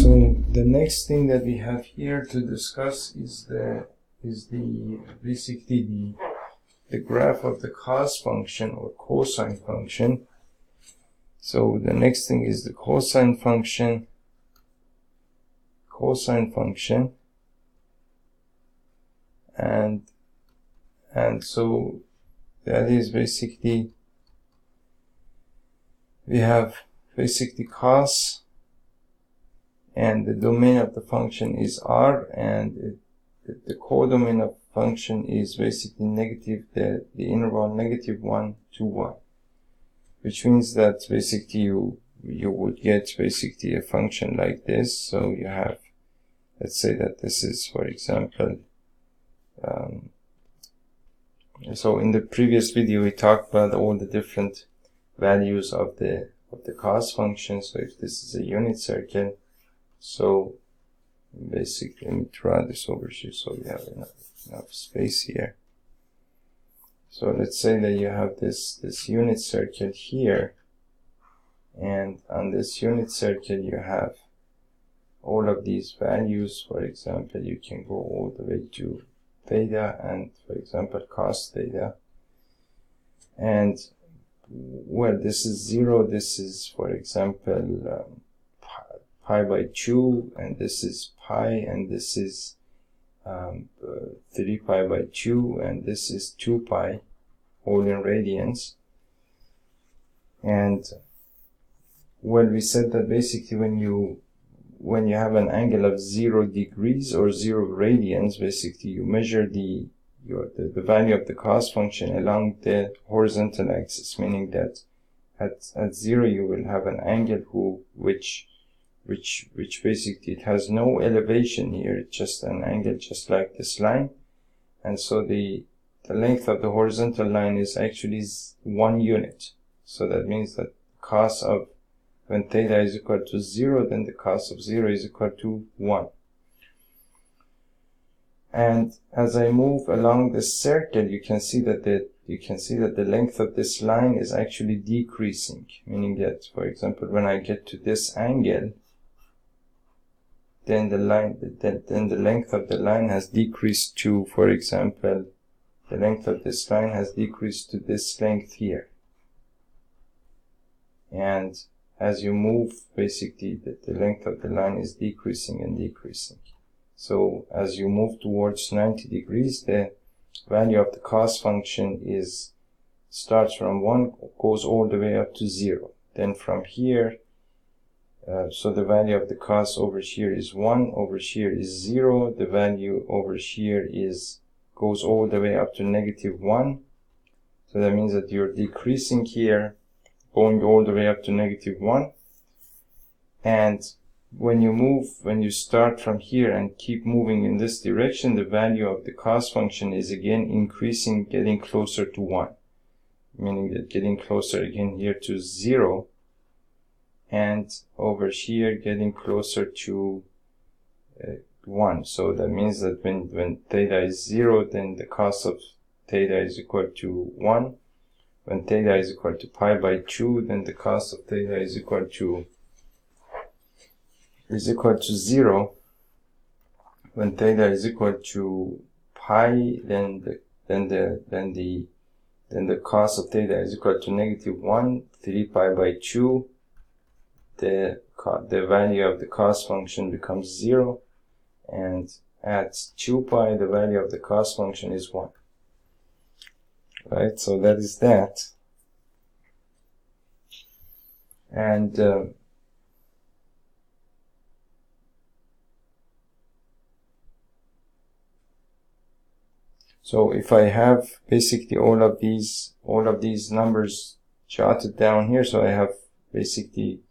So the next thing that we have here to discuss is basically the graph of the cos function or cosine function. So the next thing is the cosine function. And so that is basically, we have basically cos, and the domain of the function is R, and the codomain of function is basically negative, the interval -1 to 1, which means that basically you would get basically a function like this. So you have, let's say that this is, for example, so in the previous video we talked about all the different values of the cos function. So if this is a unit circle, so basically, let me draw this over here so we have enough space here. So let's say that you have this unit circle here, and on this unit circle you have all of these values. For example, you can go all the way to theta and, for example, cos theta. And well, this is 0, this is, for example, pi by 2, and this is pi, and this is 3 pi by 2, and this is 2 pi, all in radians. And well, we said that basically when you have an angle of 0 degrees or 0 radians, basically you measure the value of the cos function along the horizontal axis, meaning that at 0 you will have an angle which basically it has no elevation here, it's just an angle just like this line. And so the length of the horizontal line is actually 1 unit. So that means that cos of, when theta is equal to 0, then the cos of 0 is equal to 1. And as I move along this circle, you can see that the length of this line is actually decreasing, meaning that, for example, when I get to this angle, then the length of the line has decreased to, for example, the length of this line has decreased to this length here. And as you move, basically the length of the line is decreasing and decreasing. So as you move towards 90 degrees, the value of the cos function starts from 1, goes all the way up to 0. Then from here, so the value of the cos over here is 1, over here is 0, the value over here goes all the way up to -1. So that means that you're decreasing here, going all the way up to -1. And when you start from here and keep moving in this direction, the value of the cos function is again increasing, getting closer to 1, meaning that getting closer again here to 0, and over here getting closer to 1. So that means that when theta is 0, then the cos of theta is equal to 1. When theta is equal to pi by 2, then the cos of theta is equal to 0. When theta is equal to pi, then the cos of theta is equal to -1, 3 pi by 2. The value of the cos function becomes 0, and at 2 pi the value of the cos function is 1. Right, so that is that. And so if I have basically all of these numbers jotted down here, so I have basically,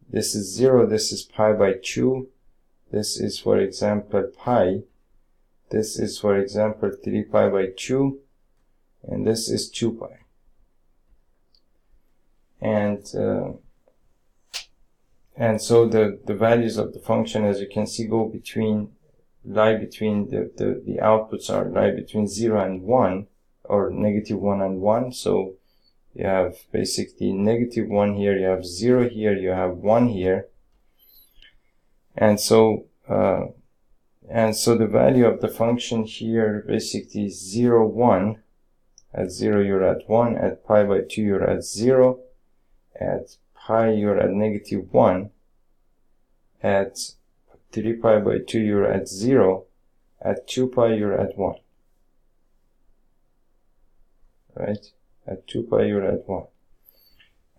this is 0, this is pi by 2, this is, for example, pi, this is, for example, 3 pi by 2, and this is 2 pi. And so the values of the function, as you can see, lie between the outputs lie between 0 and 1, or -1 and 1. So you have basically -1 here, you have 0 here, you have 1 here. And so the value of the function here basically is 0, 1. At 0 you're at 1, at pi by 2 you're at 0, at pi you're at negative 1, at 3 pi by 2 you're at 0, at 2 pi you're at 1. Right? At 2 pi you're at 1.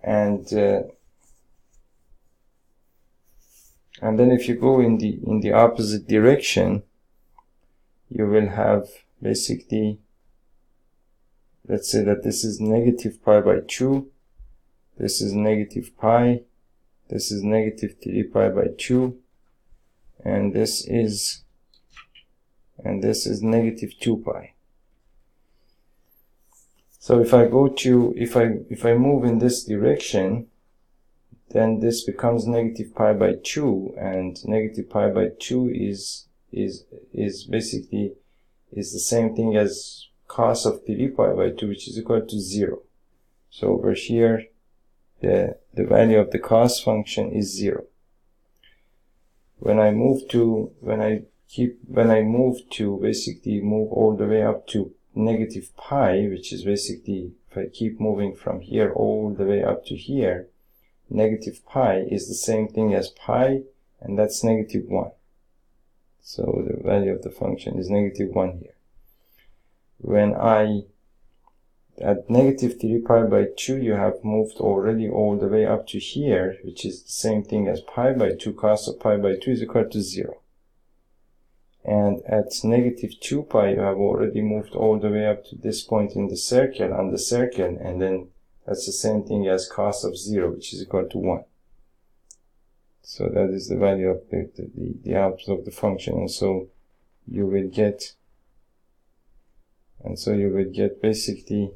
And then if you go in the opposite direction, you will have basically, let's say that this is negative pi by 2, this is negative pi, this is negative 3 pi by 2, and this is negative 2 pi. So if I go to, if I move in this direction, then this becomes negative pi by 2, and negative pi by 2 is basically the same thing as cos of 3 pi by 2, which is equal to 0. So over here, the value of the cos function is 0. When I move to basically move all the way up to negative pi, which is basically, if I keep moving from here all the way up to here, negative pi is the same thing as pi, and that's negative 1. So the value of the function is negative 1 here. When at negative 3 pi by 2, you have moved already all the way up to here, which is the same thing as pi by 2. Cos of pi by 2 is equal to 0. And at negative 2 pi, you have already moved all the way up to this point in the circle, on the circle, and then that's the same thing as cos of 0, which is equal to 1. So that is the value of the output of the function, and so you will get, basically,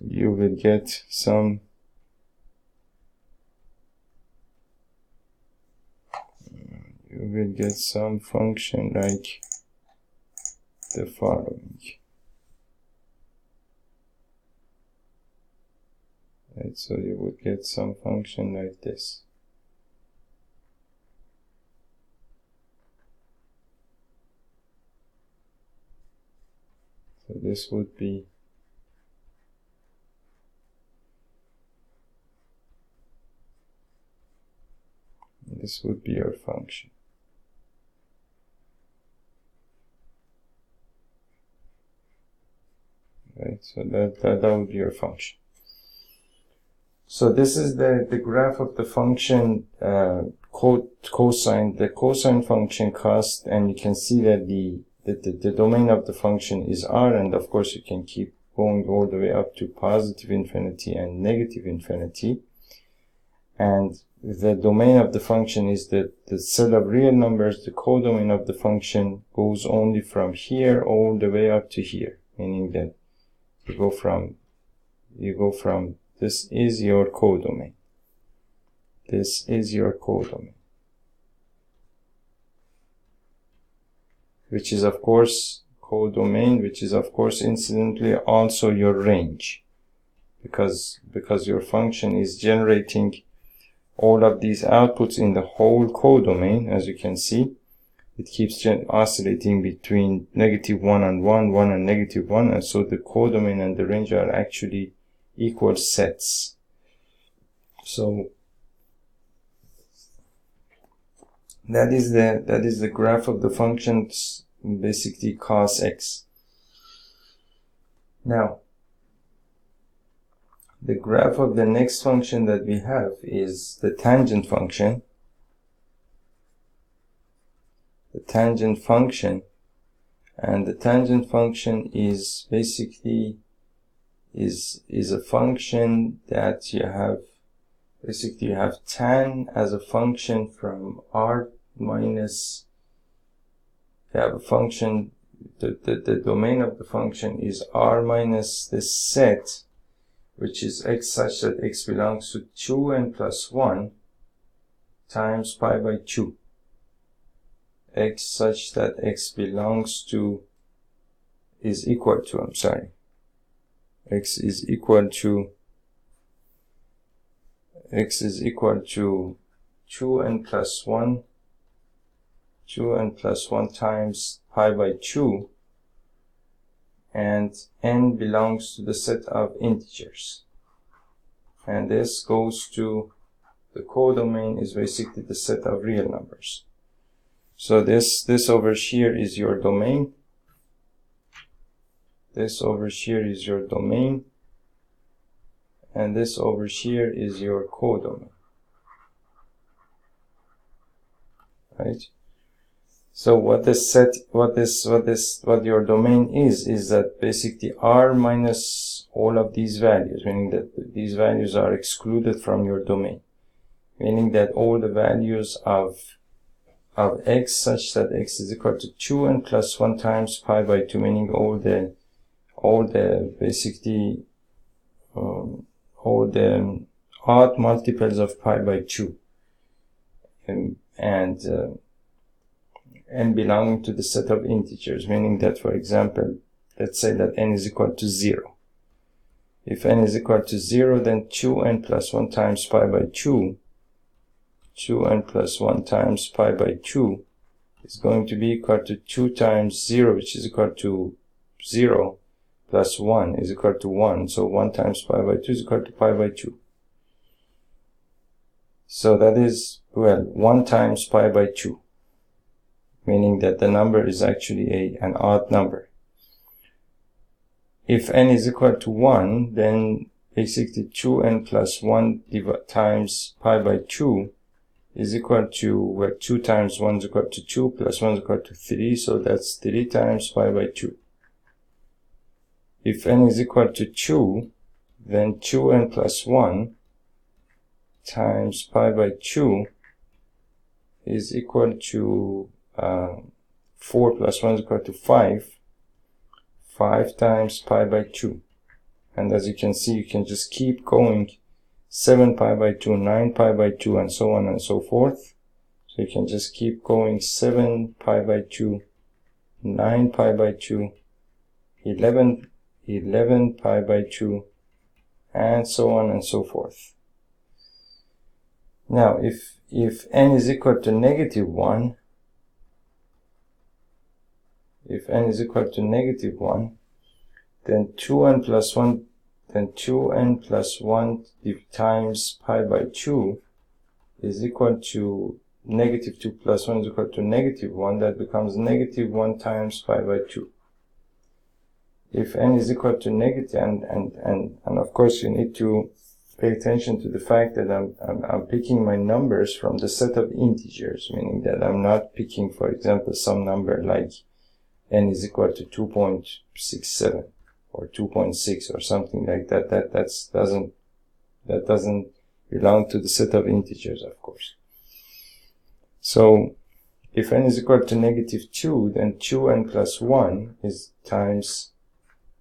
you will get some function like the following. Right, so you would get some function like this. So this would be your function. Right, so that would be your function. So this is the graph of the function cosine, the cosine function cost, and you can see that the domain of the function is R, and of course you can keep going all the way up to positive infinity and negative infinity. And the domain of the function is the set of real numbers. The codomain of the function goes only from here all the way up to here, meaning that you go from this is your codomain. This is your codomain, which is of course codomain, which is of course incidentally also your range, because your function is generating all of these outputs in the whole codomain. As you can see, it keeps oscillating between negative 1 and 1, 1 and negative 1, and so the codomain and the range are actually equal sets. So that is the graph of the functions, basically cos x. Now the graph of the next function that we have is the tangent function. The tangent function, and the tangent function is basically is a function that you have, basically you have tan as a function from R minus, you have a function, the domain of the function is R minus this set, which is x such that x belongs to 2n plus 1 times pi by 2. X such that x belongs to, is equal to, x is equal to x is equal to 2n plus 1 times pi by 2, and n belongs to the set of integers, and this goes to the codomain is basically the set of real numbers. So this over here is your domain. This over here is your domain, and this over here is your codomain. Right? So what your domain is that basically R minus all of these values, meaning that these values are excluded from your domain, meaning that all the values of x such that x is equal to 2n plus 1 times pi by 2, meaning all the basically all the odd multiples of pi by 2, and belonging to the set of integers, meaning that, for example, let's say that n is equal to 0. If n is equal to 0, then 2n plus 1 times pi by 2, 2n plus 1 times pi by 2 is going to be equal to 2 times 0, which is equal to 0, plus 1 is equal to 1. So 1 times pi by 2 is equal to pi by 2. So that is, well, 1 times pi by 2, meaning that the number is actually an odd number. If n is equal to 1, then basically 2n plus 1 times pi by 2 is equal to, well, 2 times 1 is equal to 2, plus 1 is equal to 3, so that's 3 times pi by 2. If n is equal to 2, then 2n plus 1 times pi by 2 is equal to 4 plus 1 is equal to 5. 5 times pi by 2. And as you can see, you can just keep going. 7 pi by 2, 9 pi by 2, and so on and so forth. So you can just keep going. 7 pi by 2, 9 pi by 2, 11 pi by 2, and so on and so forth. Now, if n is equal to negative 1, if n is equal to negative 1, then 2n plus 1, then 2n plus 1 times pi by 2 is equal to negative 2 plus 1 is equal to negative 1. That becomes negative 1 times pi by 2. If n is equal to negative, and of course you need to pay attention to the fact that I'm picking my numbers from the set of integers, meaning that I'm not picking, for example, some number like n is equal to 2.67 or 2.6 or something like that. That doesn't belong to the set of integers, of course. So if n is equal to negative 2, then 2n plus 1 is times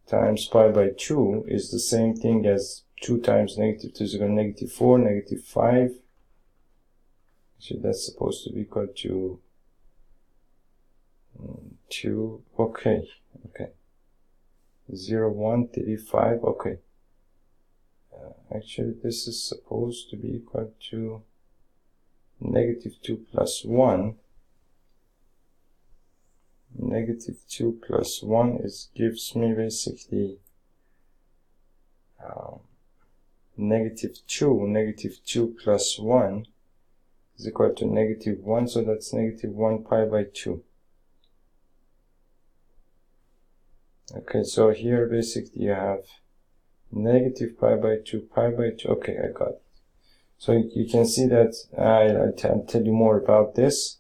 pi by 2 is the same thing as 2 times negative 2 is equal to negative 4, negative 5. So that's supposed to be equal to 2, okay, 0, 1, 35, okay. Actually, this is supposed to be equal to negative 2 plus 1. Negative 2 plus 1 gives me basically negative 2. Negative 2 plus 1 is equal to negative 1, so that's negative 1 pi by 2. Okay, so here basically you have negative pi by 2, okay, I got it. So you can see that I'll tell you more about this.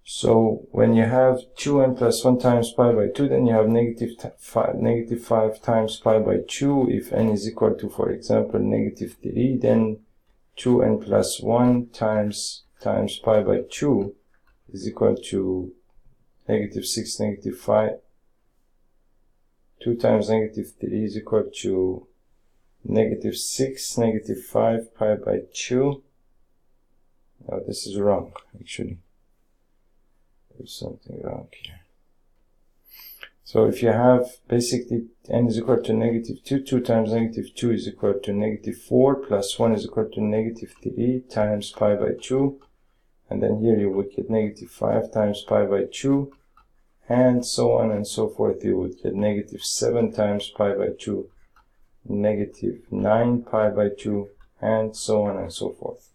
So when you have 2n plus 1 times pi by 2, then you have negative 5 times pi by 2. If n is equal to, for example, negative 3, then 2n plus 1 times pi by 2 is equal to negative 6, negative 5. 2 times negative 3 is equal to negative 6, negative 5 pi by 2. Now this is wrong, actually. There's something wrong here. So if you have basically n is equal to negative 2, 2 times negative 2 is equal to negative 4, plus 1 is equal to negative 3 times pi by 2. And then here you would get negative 5 times pi by 2. And so on and so forth. You would get negative 7 times pi by 2, negative 9 pi by 2, and so on and so forth.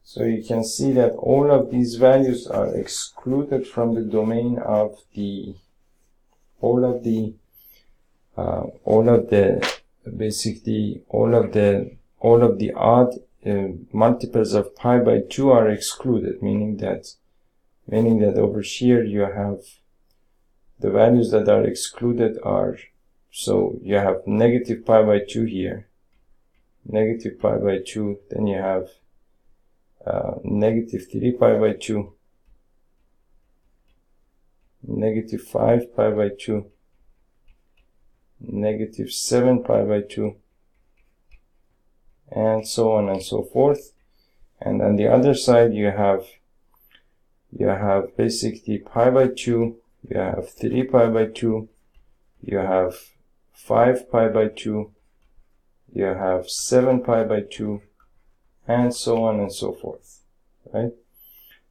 So you can see that all of these values are excluded from the domain of the all of the odd multiples of pi by 2 are excluded, meaning that over here you have the values that are excluded are, so you have negative pi by 2 here, negative pi by 2, then you have negative 3 pi by 2, negative 5 pi by 2, negative 7 pi by 2, and so on and so forth. And on the other side you have basically pi by 2, you have 3 pi by 2, you have 5 pi by 2, you have 7 pi by 2, and so on and so forth, right?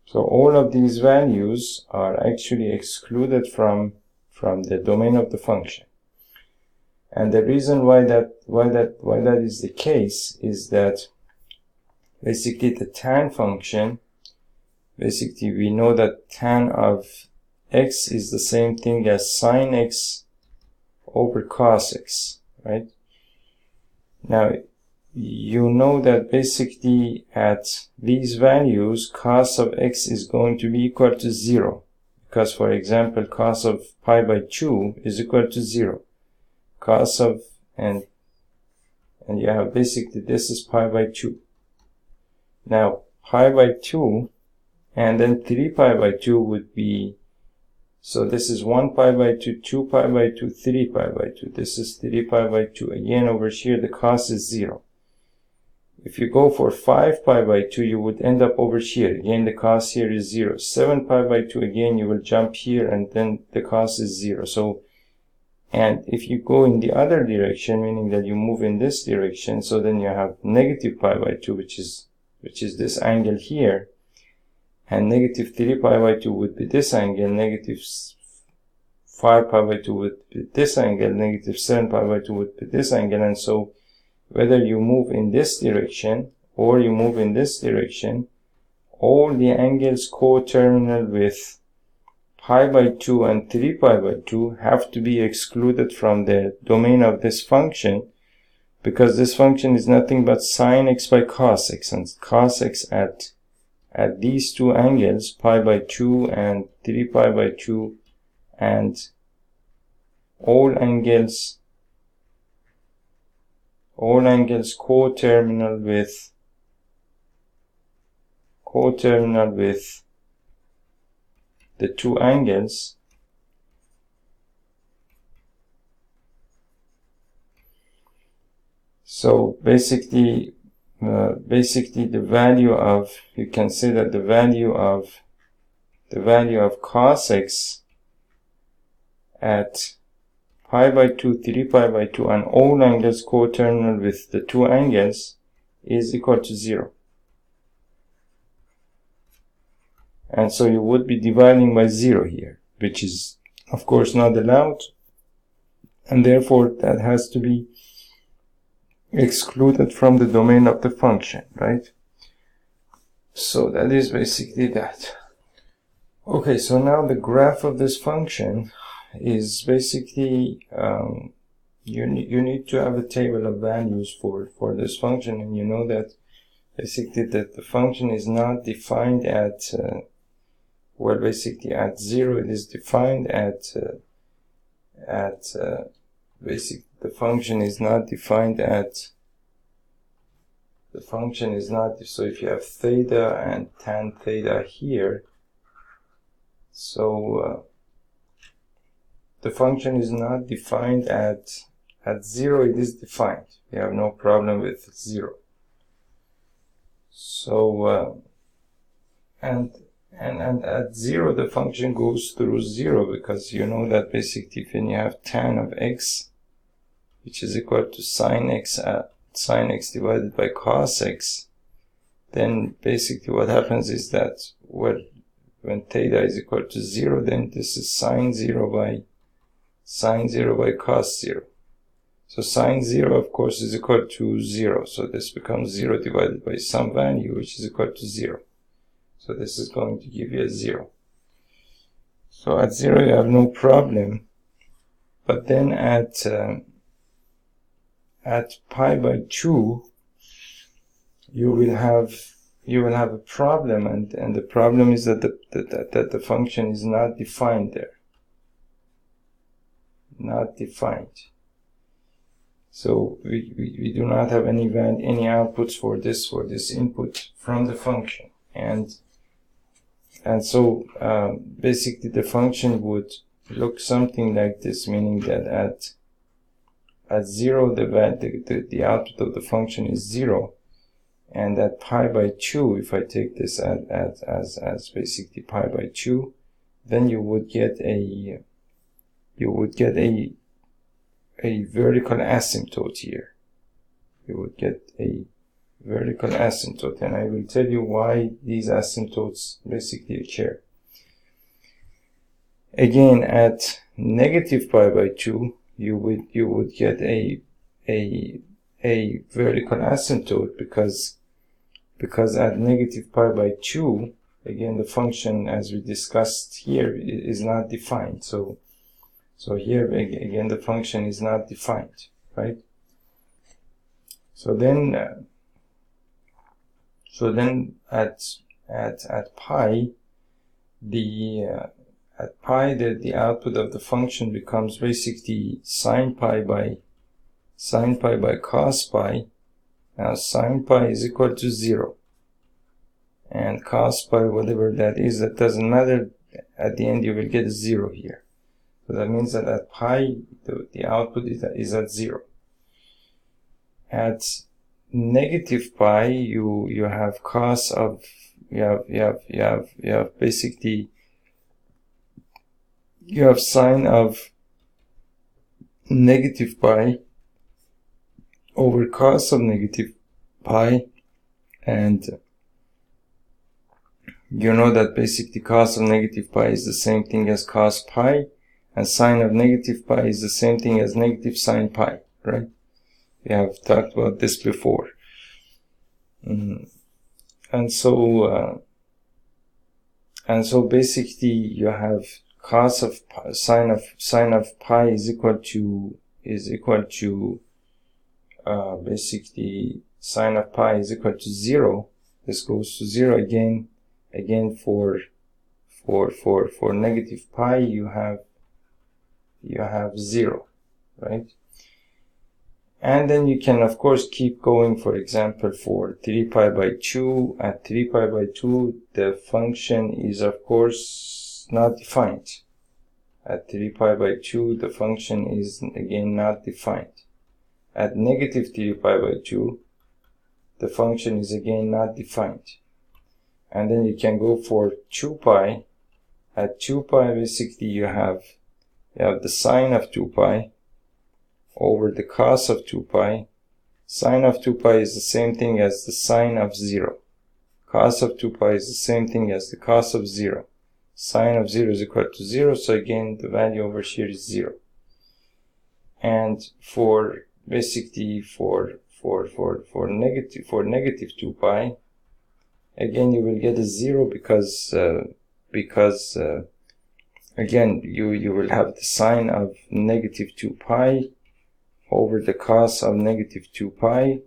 So all of these values are actually excluded from the domain of the function. And the reason why that is the case is that basically the tan function, basically we know that tan of x is the same thing as sine x over cos x, right? Now you know that basically at these values cos of x is going to be equal to 0, because for example cos of pi by 2 is equal to 0. Cos of, and you have basically this is pi by 2. Now pi by 2 and then 3 pi by 2 would be, so this is 1 pi by 2, 2 pi by 2, 3 pi by 2. This is 3 pi by 2. Again over here the cos is 0. If you go for 5 pi by 2, you would end up over here. Again, the cos here is 0. 7 pi by 2, again, you will jump here and then the cos is 0. So, and if you go in the other direction, meaning that you move in this direction, so then you have negative pi by 2, which is this angle here. And negative 3 pi by 2 would be this angle. Negative 5 pi by 2 would be this angle. Negative 7 pi by 2 would be this angle. And so, whether you move in this direction or you move in this direction, all the angles coterminal with pi by 2 and 3 pi by 2 have to be excluded from the domain of this function, because this function is nothing but sine x by cos x, and cos x at these two angles, pi by 2 and 3 pi by 2, and all angles coterminal with the two angles, so basically the value of, you can say that the value of cos x at pi by 2, 3 pi by 2, and all angles coterminal with the two angles is equal to 0. And so you would be dividing by 0 here, which is of course not allowed, and therefore that has to be excluded from the domain of the function, right? So that is basically that. Okay, so now the graph of this function is basically you need to have a table of values for this function, and you know that basically that the function is not defined at well, basically at 0 it is defined at basically the function is not defined at, so if you have theta and tan theta here, so the function is not defined at 0, it is defined. We have no problem with 0. So, and and at 0 the function goes through 0, because you know that basically when you have tan of x, which is equal to sine x divided by cos x, then basically what happens is that when theta is equal to 0, then this is sine 0 by cos 0. So sine 0 of course is equal to 0, so this becomes 0 divided by some value which is equal to 0. So this is going to give you a 0. So at 0 you have no problem, but then at pi by 2 you will have a problem, and the problem is that the function is not defined there. Not defined. So we do not have any outputs for this input from the function, and so basically the function would look something like this, meaning that at 0 the output of the function is 0, and at pi by 2, if I take this as basically pi by 2, then you would get a vertical asymptote here. You would get a vertical asymptote, and I will tell you why these asymptotes basically occur. Again, at negative pi by 2, you would get a vertical asymptote because at negative pi by 2, again the function, as we discussed here, is not defined. So here again the function is not defined, right? So then at pi, the output of the function becomes basically sine pi by cos pi. Now sine pi is equal to 0, and cos pi, whatever that is, that doesn't matter. At the end you will get a 0 here. So that means that at pi the output is at 0. At negative pi you have cos of you have basically you have sine of negative pi over cos of negative pi, and you know that basically cos of negative pi is the same thing as cos pi, and sine of negative pi is the same thing as negative sine pi, right? We have talked about this before. And so basically you have cos of pi, sine of pi is equal to basically sine of pi is equal to 0. This goes to 0 again for negative pi you have 0, right? And then you can of course keep going. For example, for 3 pi by 2, at 3 pi by 2 the function is of course not defined. At 3 pi by 2 the function is again not defined. At negative 3 pi by 2 the function is again not defined. And then you can go for 2 pi. At 2 pi basically you have the sine of 2 pi over the cos of 2 pi. Sine of 2 pi is the same thing as the sine of 0. Cos of 2 pi is the same thing as the cos of 0. Sine of 0 is equal to 0, so again the value over here is 0. And for basically for negative 2 pi, again you will get a 0 because again you will have the sine of negative 2 pi over the cos of negative 2 pi,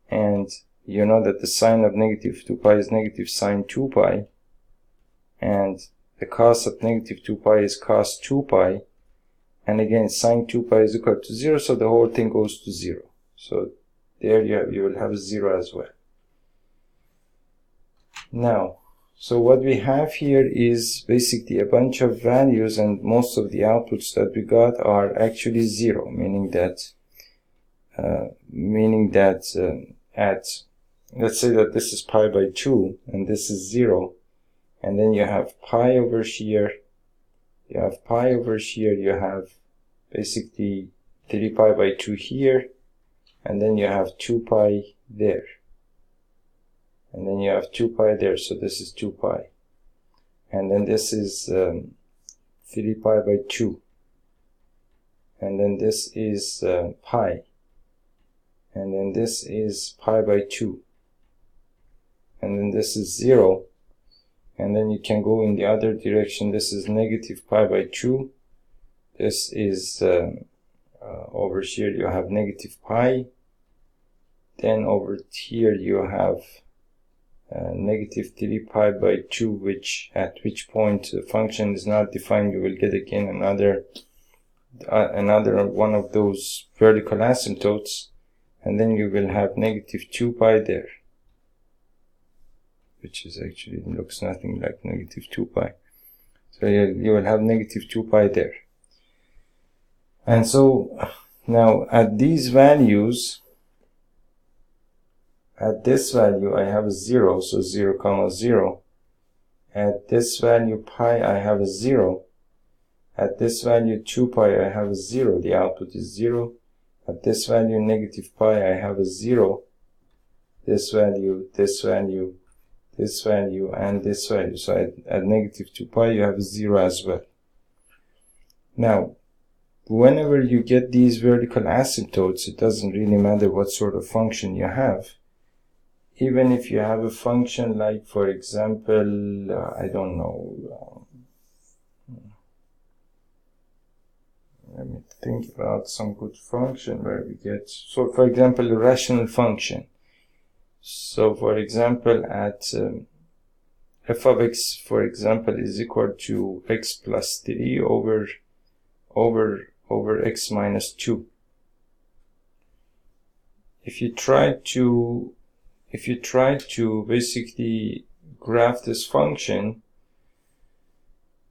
and you know that the sine of negative 2 pi is negative sine 2 pi, and the cos of negative 2 pi is cos 2 pi, and again sine 2 pi is equal to 0, so the whole thing goes to 0. So there you will have 0 as well. Now, so what we have here is basically a bunch of values, and most of the outputs that we got are actually 0, meaning that at, let's say that this is pi by 2 and this is 0, and then you have pi over here, you have pi over here, you have basically 3 pi by 2 here, and then you have 2 pi there, and then you have 2 pi there, so this is 2 pi, and then this is 3 pi by 2, and then this is pi, and then this is pi by 2, and then this is 0, and then you can go in the other direction. This is negative pi by 2, this is over here you have negative pi, then over here you have negative 3 pi by 2, at which point the function is not defined. You will get again another one of those vertical asymptotes, and then you will have negative 2 pi there, which is actually looks nothing like negative 2 pi. So you will have negative 2 pi there. And so now at these values, at this value I have a 0, so 0 comma 0. At this value pi I have a 0. At this value 2 pi I have a 0, the output is 0. At this value negative pi I have a 0. This value, this value, this value, and this value. So at negative 2 pi you have a 0 as well. Now, whenever you get these vertical asymptotes, it doesn't really matter what sort of function you have. Even if you have a function like, for example, I don't know, let me think about some good function where we get, so for example, a rational function. So for example, at f of x, for example, is equal to x plus 3 over x minus 2. If you try to basically graph this function,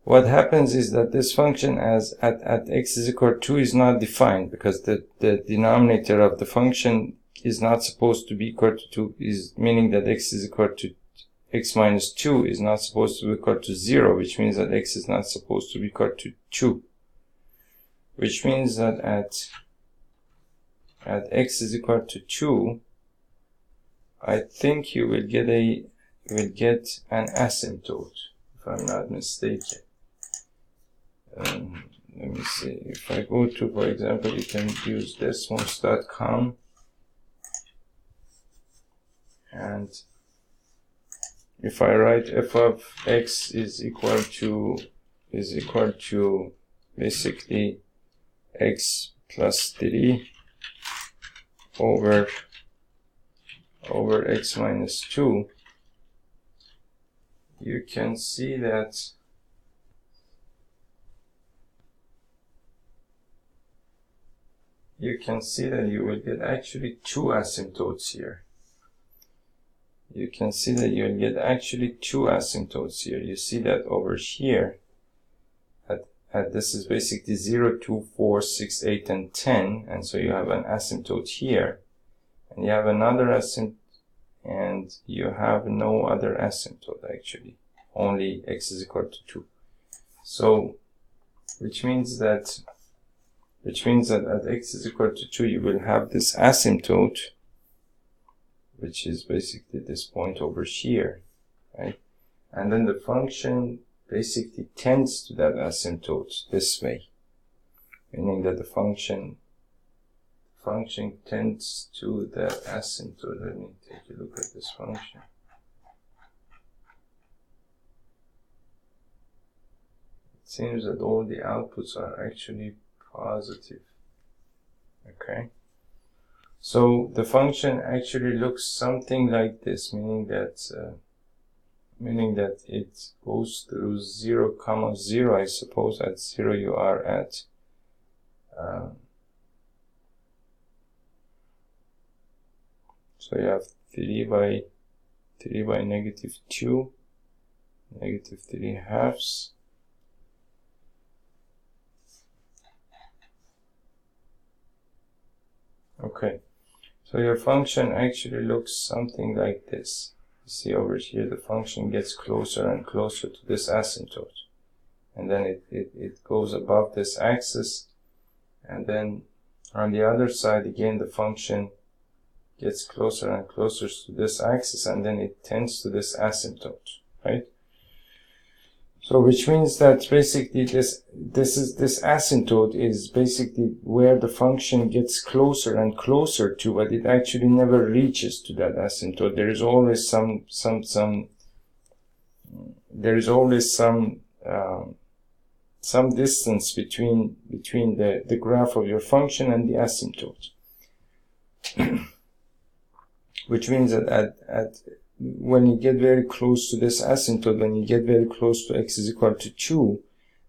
what happens is that this function at x is equal to 2 is not defined, because the denominator of the function is not supposed to be equal to 2, meaning that x is equal to x minus 2 is not supposed to be equal to 0, which means that x is not supposed to be equal to 2. Which means that at x is equal to 2, I think you will get an asymptote, if I'm not mistaken. Let me see. If I go to, for example, you can use desmos.com, and if I write f of x is equal to basically x plus 3 over x minus 2, you can see that you will get actually two asymptotes here. You can see that you'll get actually two asymptotes here. You see that over here, at this is basically 0, 2, 4, 6, 8, and 10, and so you have an asymptote here, and you have another asymptote, and you have no other asymptote actually, only x is equal to 2. So, which means that at x is equal to 2, you will have this asymptote, which is basically this point over here, right? And then the function basically tends to that asymptote this way, meaning that the function tends to that asymptote. Let me take a look at this function. It seems that all the outputs are actually positive. Okay. So the function actually looks something like this, meaning that it goes through 0, 0, I suppose. At 0 you are at so you have 3 by negative 2, negative 3 halves. Okay, so your function actually looks something like this. You see over here the function gets closer and closer to this asymptote, and then it goes above this axis, and then on the other side again the function gets closer and closer to this axis, and then it tends to this asymptote, right? So which means that basically this asymptote is basically where the function gets closer and closer to, but it actually never reaches to that asymptote. There is always some distance between the graph of your function and the asymptote. Which means that when you get very close to this asymptote, when you get very close to x is equal to 2,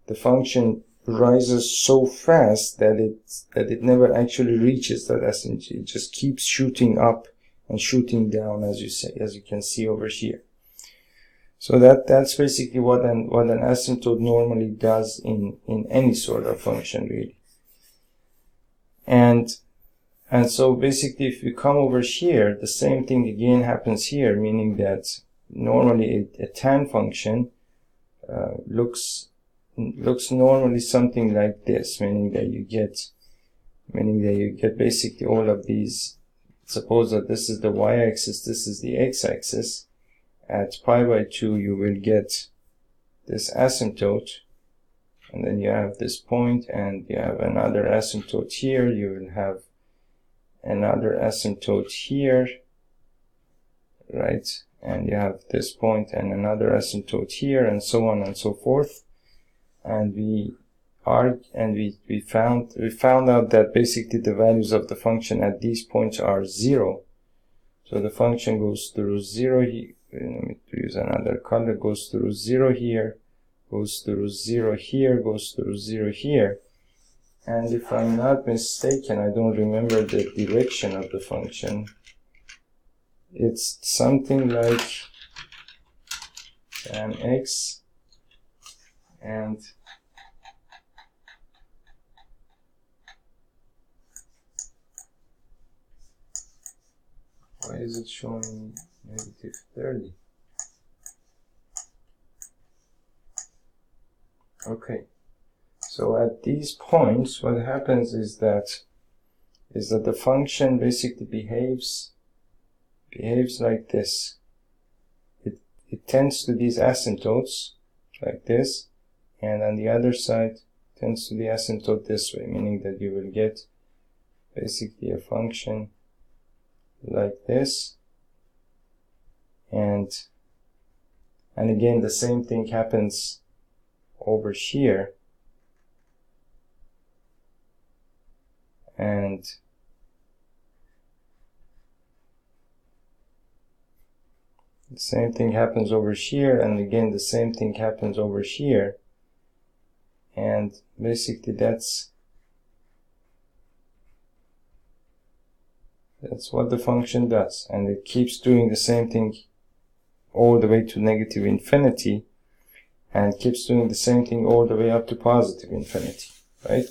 the function rises so fast that it never actually reaches that asymptote. It just keeps shooting up and shooting down, as you can see over here. So that's basically what an asymptote normally does in any sort of function, really. And so basically if we come over here, the same thing again happens here, meaning that normally a tan function looks normally something like this, meaning that you get basically all of these. Suppose that this is the y-axis, this is the x-axis. At pi by 2 you will get this asymptote, and then you have this point, and you have another asymptote here, you will have another asymptote here, right? And you have this point and another asymptote here, and so on and so forth. And we found out that basically the values of the function at these points are 0. So the function goes through 0 here. Let me use another color. Goes through 0 here, goes through 0 here, goes through 0 here. And if I'm not mistaken, I don't remember the direction of the function. It's something like tan x, and why is it showing negative 30? Okay. So at these points, what happens is that the function basically behaves like this. It tends to these asymptotes like this, and on the other side tends to the asymptote this way, meaning that you will get basically a function like this, and again the same thing happens over here. And the same thing happens over here, and again the same thing happens over here. And basically that's what the function does, and it keeps doing the same thing all the way to negative infinity, and keeps doing the same thing all the way up to positive infinity, right?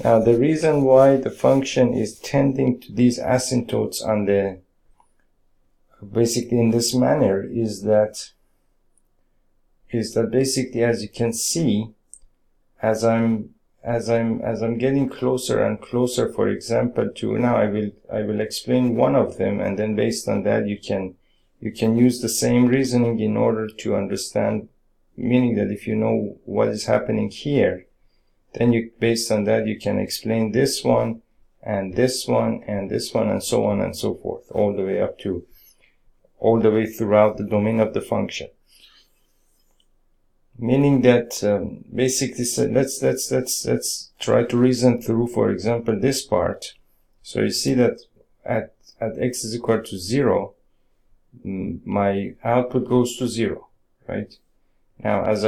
Now the reason why the function is tending to these asymptotes on the basically in this manner is that basically, as you can see, as I'm getting closer and closer, for example, to now I will explain one of them, and then based on that you can use the same reasoning in order to understand, meaning that if you know what is happening here, then based on that you can explain this one and this one and this one and so on and so forth, all the way throughout the domain of the function. Meaning that basically, so let's try to reason through, for example, this part. So you see that at x is equal to 0, my output goes to 0, right? Now as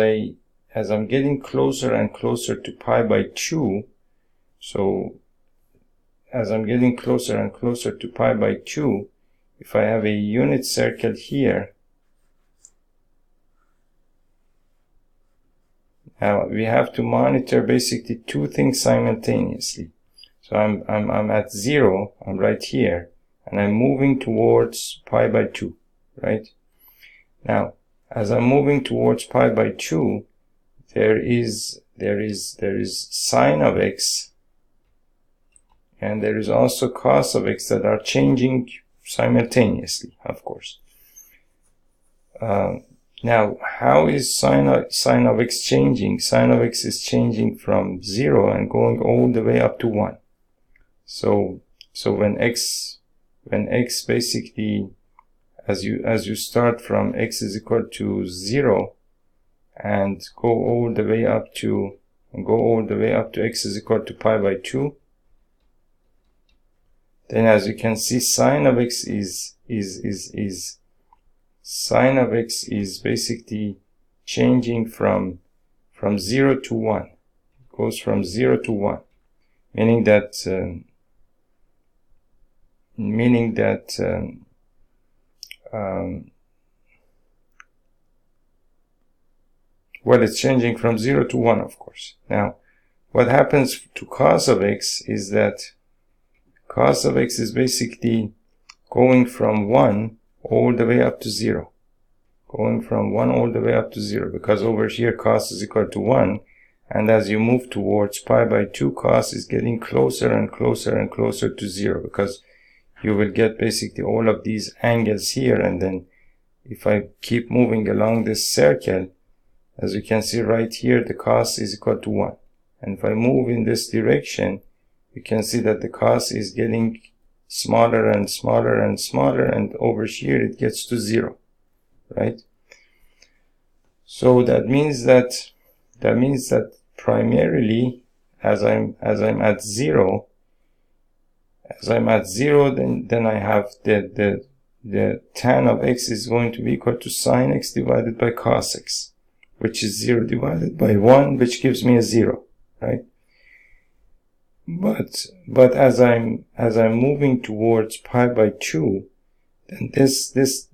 I'm getting closer and closer to pi by 2, so as I'm getting closer and closer to pi by 2, if I have a unit circle here, now we have to monitor basically two things simultaneously. So I'm at 0, I'm right here, and I'm moving towards pi by 2, right? Now, as I'm moving towards pi by 2, there is sine of x, and there is also cos of x that are changing simultaneously, of course. Now, how is sine of x changing? Sine of x is changing from 0 and going all the way up to 1. So when x basically, as you start from x is equal to 0 and go all the way up to x is equal to pi by 2, then as you can see, sine of x is basically changing from 0 to 1. It goes from 0 to 1, meaning that well, it's changing from 0 to 1, of course. Now, what happens to cos of x is that cos of x is basically going from 1 all the way up to 0. Going from 1 all the way up to 0, because over here cos is equal to 1, and as you move towards pi by 2, cos is getting closer and closer and closer to 0, because you will get basically all of these angles here, and then if I keep moving along this circle, as you can see right here, the cos is equal to 1. And if I move in this direction, you can see that the cos is getting smaller and smaller and smaller, and over here it gets to 0, right? So that means that primarily, as I'm at 0, then I have the tan of x is going to be equal to sine x divided by cos x, which is 0 divided by 1, which gives me a 0, right? But as I'm moving towards pi by 2, then this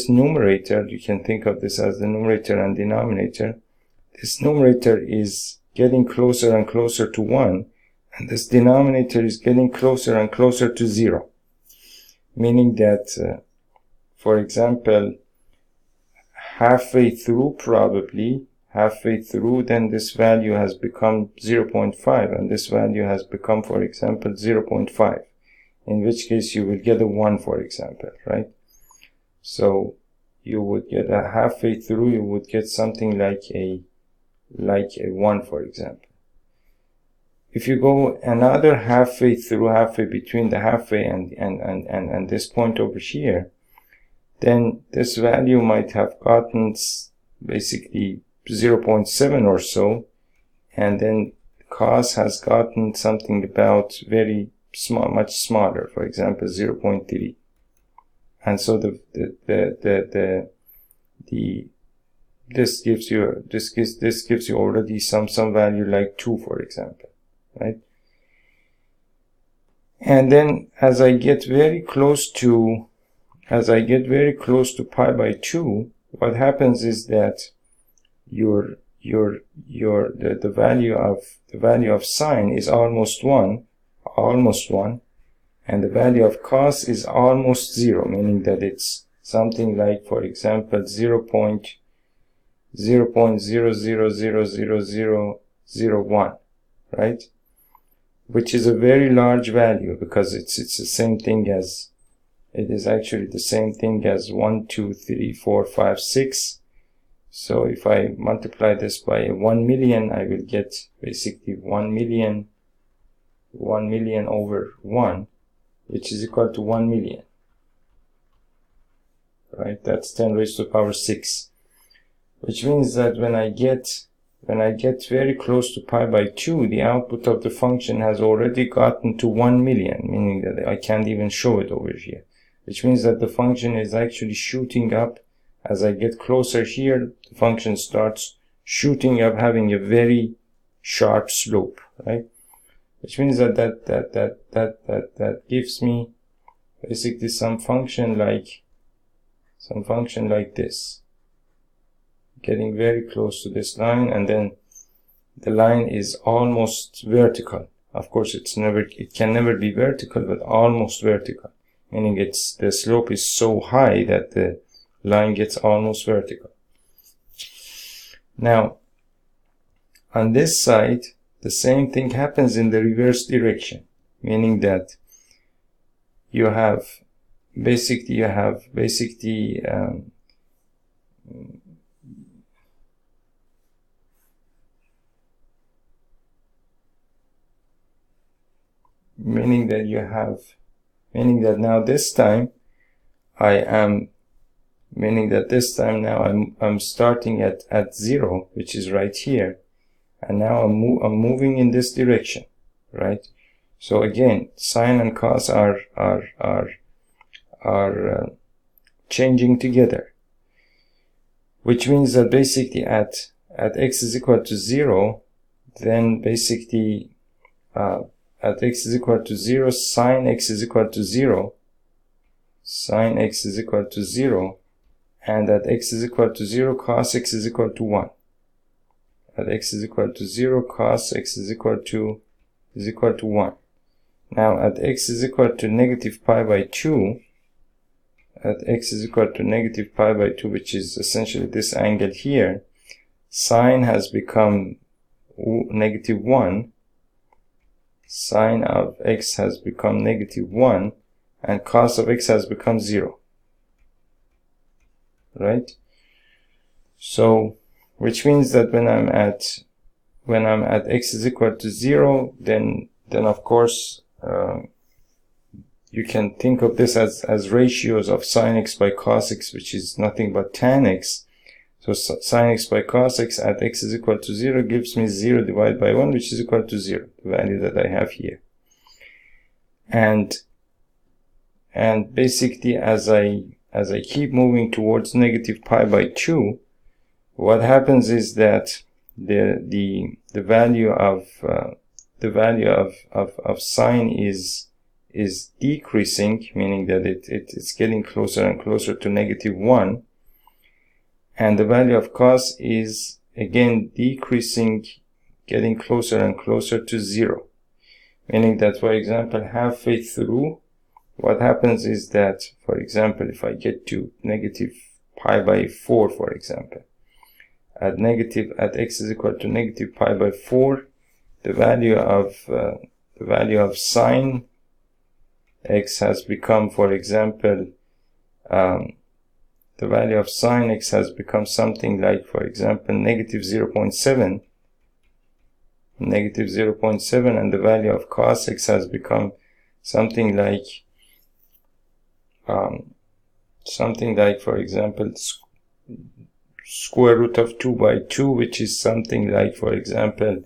numerator, you can think of this as the numerator and denominator. This numerator is getting closer and closer to 1, and this denominator is getting closer and closer to 0. Meaning that, for example, halfway through, then this value has become 0.5, and this value has become, for example, 0.5, in which case you will get a 1, for example, right? So you would get a halfway through, you would get something like a 1, for example. If you go another halfway through, halfway between the halfway and this point over here, then this value might have gotten basically 0.7 or so, and then cos has gotten something about very small, much smaller, for example 0.3, and so this gives you already some value like 2, for example, right? And then as I get very close to pi by 2, what happens is that the value of sine is almost 1, and the value of cos is almost 0, meaning that it's something like, for example, 0.00000001, right? Which is a very large value, because it's the same thing as, it is actually the same thing as 1, 2, 3, 4, 5, 6. So if I multiply this by 1 million, I will get basically 1 million over 1, which is equal to 1 million. Right? That's 10 raised to the power 6. Which means that when I get very close to pi by 2, the output of the function has already gotten to 1 million, meaning that I can't even show it over here. Which means that the function is actually shooting up. As I get closer here, the function starts shooting up, having a very sharp slope, right? Which means that gives me basically some function like this, getting very close to this line, and then the line is almost vertical. Of course, it can never be vertical, but almost vertical, meaning the slope is so high that line gets almost vertical. Now, on this side, the same thing happens in the reverse direction, meaning that you have basically meaning that now this time I'm starting at 0, which is right here, and now I'm moving in this direction, right? So again, sine and cos are changing together, which means that basically at x is equal to 0, then basically at x is equal to 0, sine x is equal to 0, sine x is equal to 0, and at x is equal to 0, cos x is equal to 1. At x is equal to 0, cos x is equal to 1. Now at x is equal to negative pi by 2, at x is equal to negative pi by 2, which is essentially this angle here, sine has become negative 1, sine of x has become negative 1, and cos of x has become 0, right? So, which means that when I'm at x is equal to 0, then of course you can think of this as ratios of sine x by cos x, which is nothing but tan x. So sine x by cos x at x is equal to 0 gives me 0 divided by 1, which is equal to 0, the value that I have here. And basically as I keep moving towards negative pi by 2, what happens is that the value of sine is decreasing, meaning that it's getting closer and closer to negative 1, and the value of cos is again decreasing, getting closer and closer to 0, meaning that, for example, halfway through, what happens is that, for example, if I get to negative pi by 4, for example, at x is equal to negative pi by 4, the value of sine x has become, for example, the value of sine x has become something like, for example, negative 0.7, and the value of cos x has become something like, for example, square root of 2 by 2, which is something like, for example,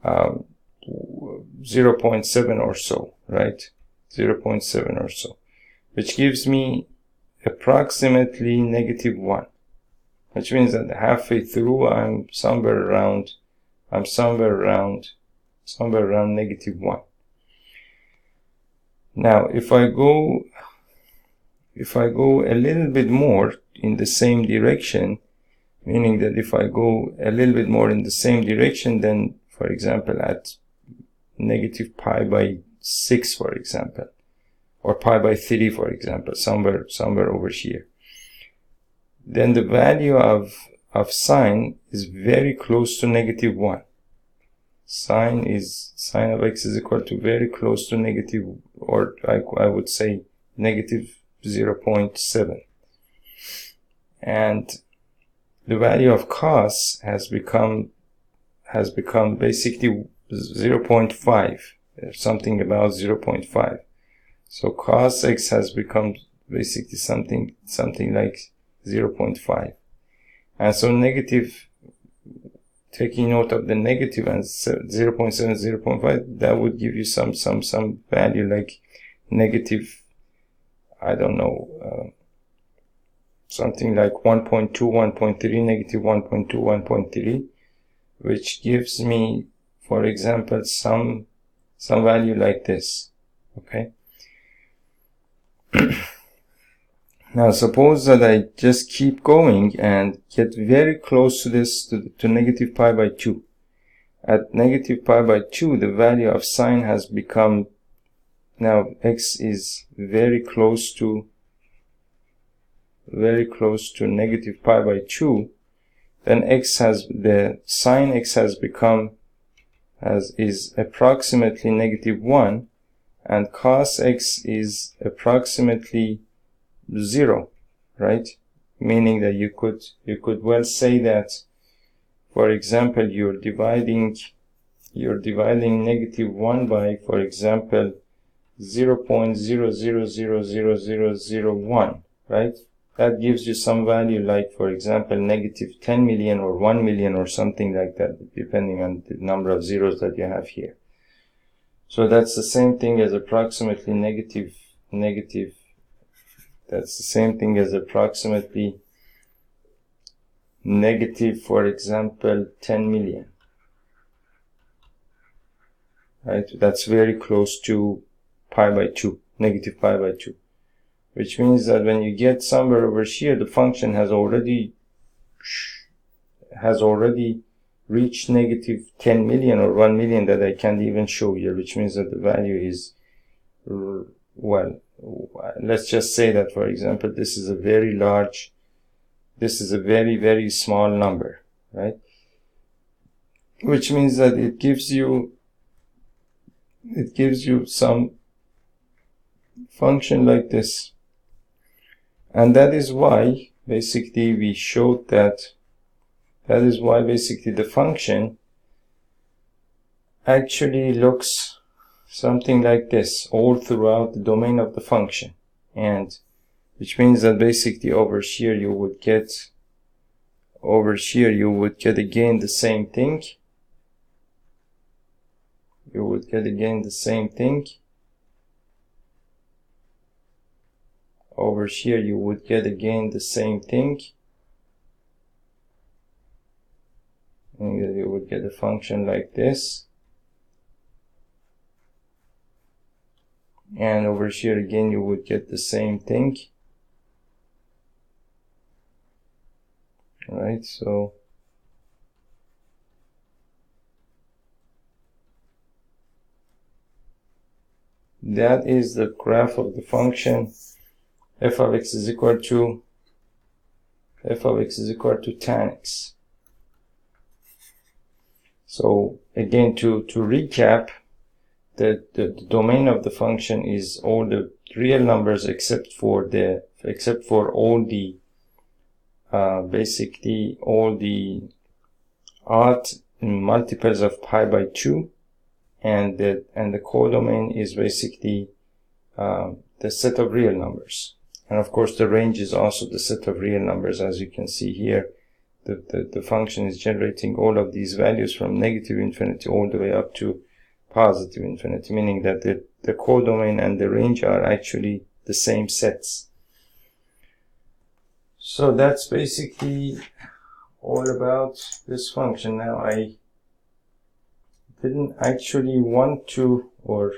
0.7 or so, right? 0.7 or so, which gives me approximately negative 1, which means that halfway through I'm somewhere around negative 1. Now if I go a little bit more in the same direction, meaning that if I go a little bit more in the same direction, then for example at negative pi by 6, for example, or pi by 3, for example, somewhere over here, then the value of sine is very close to negative 1. Sine of x is equal to very close to negative, or I would say negative 0.7. And the value of cos has become basically 0.5, something about 0.5. So cos x has become basically something like 0.5. And so negative, taking note of the negative and 0.7, 0.5, that would give you some value like negative, I don't know, something like 1.2, 1.3, negative 1.2, 1.3, which gives me, for example, some value like this. Okay. Now suppose that I just keep going and get very close to this, to negative pi by 2. At negative pi by 2, the value of sine has become, now x is very close to very close to negative pi by 2, then the sine x has become is approximately negative 1, and cos x is approximately 0, right? Meaning that you could well say that, for example, you're dividing negative 1 by, for example, 0.000001, right? That gives you some value like, for example, negative 10 million or 1 million or something like that, depending on the number of zeros that you have here. So that's the same thing as approximately that's the same thing as approximately negative, for example, 10 million. Right? That's very close to pi by 2, negative pi by 2. Which means that when you get somewhere over here, the function has already reached negative 10 million or 1 million that I can't even show here, which means that the value is, well, let's just say that, for example, this is a very very small number, right? Which means that it gives you some function like this. And that is why basically we showed that basically the function actually looks something like this all throughout the domain of the function, and which means that basically over here you would get again the same thing. You would get again the same thing. Over here you would get again the same thing. And you would get a function like this. And over here again you would get the same thing. Right, so that is the graph of the function f of x is equal to tan x. So again, to recap, the domain of the function is all the real numbers except for all the basically all the odd multiples of pi by 2, and the codomain is basically the set of real numbers. And of course the range is also the set of real numbers. As you can see here, the function is generating all of these values from negative infinity all the way up to positive infinity, meaning that the codomain and the range are actually the same sets. So that's basically all about this function. Now I didn't actually want to, or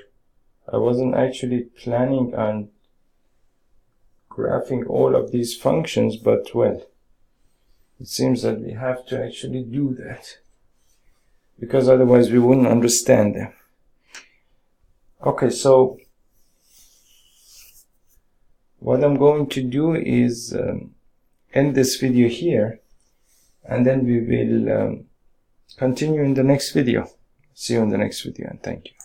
I wasn't actually planning on graphing all of these functions, but well, it seems that we have to actually do that, because otherwise we wouldn't understand them. Okay, so what I'm going to do is end this video here, and then we will continue in the next video. See you in the next video, and thank you.